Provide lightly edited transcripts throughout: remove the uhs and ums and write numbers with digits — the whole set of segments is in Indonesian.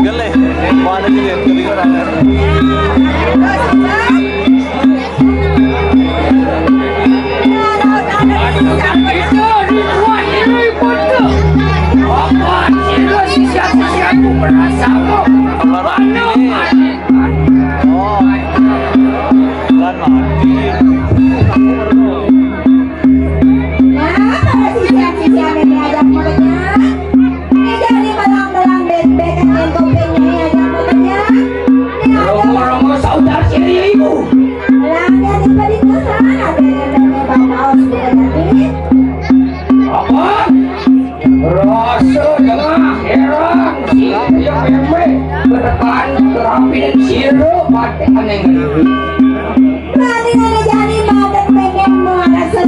gale mana juga ketika ada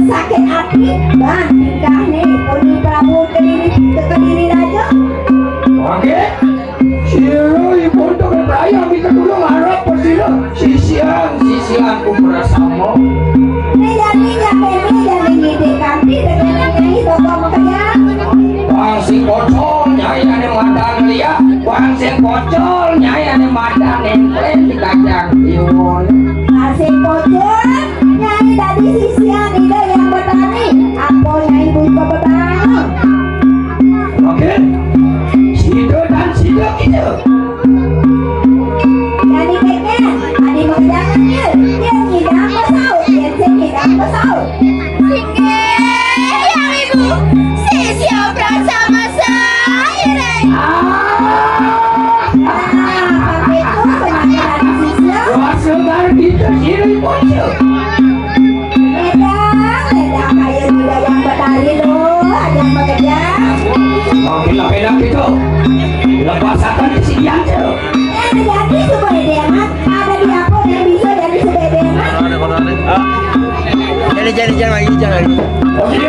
sakit hati dan tingkah nih Poni Prabu kediri raja. Oke, siro ibu untuk beraya kita dulu ngarap persilo sisian ku bersama. Nih jadi jadi ngide kanti dengan nyai toko makanya. Bang si kocol nyai ane madan lia, bang si kocol nyai ane madan nempel di kacang iun. Asik kocol nyai tadi sisian ide yang bertani, aku nyai buka petang. Oke, sido dan sido itu. Jadi keknya, adi mengejangannya, dia ngidam pesau, dia ngidam pesau. Singgih, yang ibu, sisi obrak sama saya, Ray. Nah, itu penyakit dari sisian. Rasa baru kita siro bocor. Ledang kayak juga yang bertani loh, ada yang mengejar. Oke, laki-laki itu lepasakan di sini aja. Jadi sebedengan ada di aku yang bisa jadi sebedengan. jangan lagi jangan lagi Oke.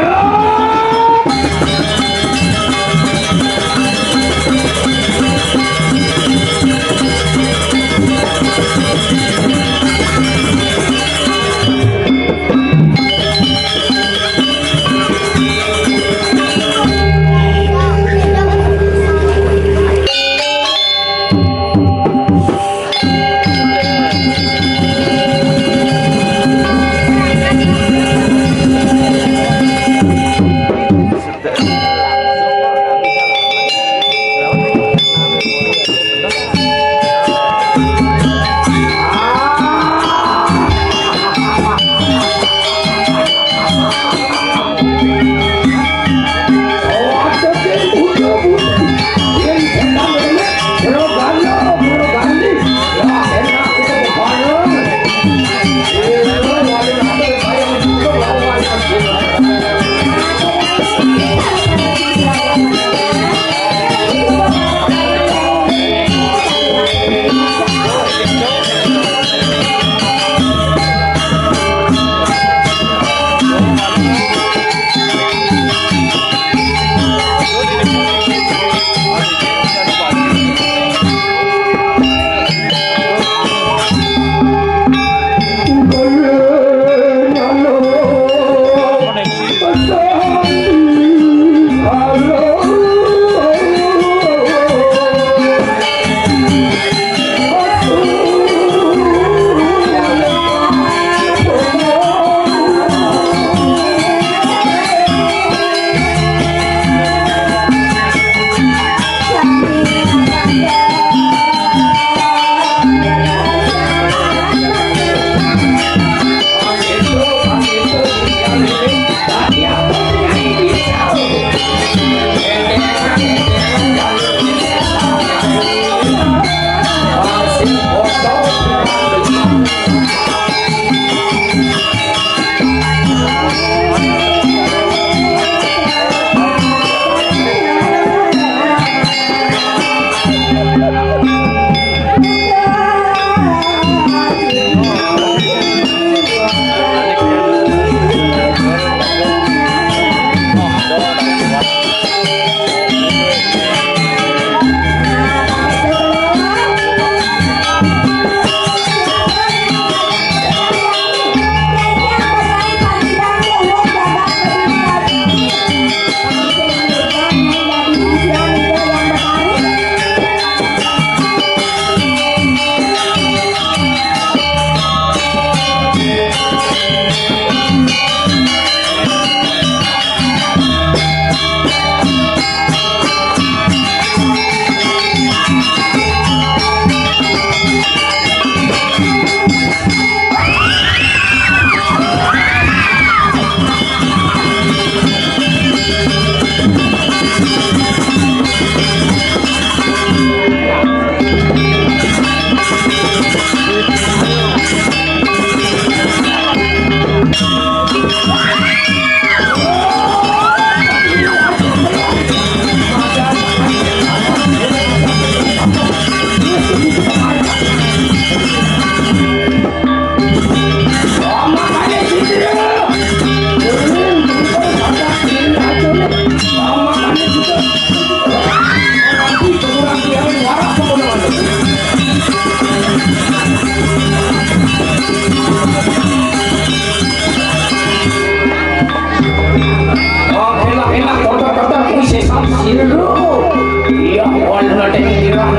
Hero yang warna tengiran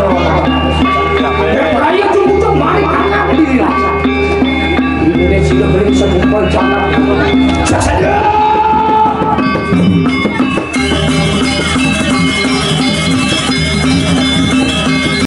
Raya cukup mari anak diri Indonesia beri sebuah jalan Sasada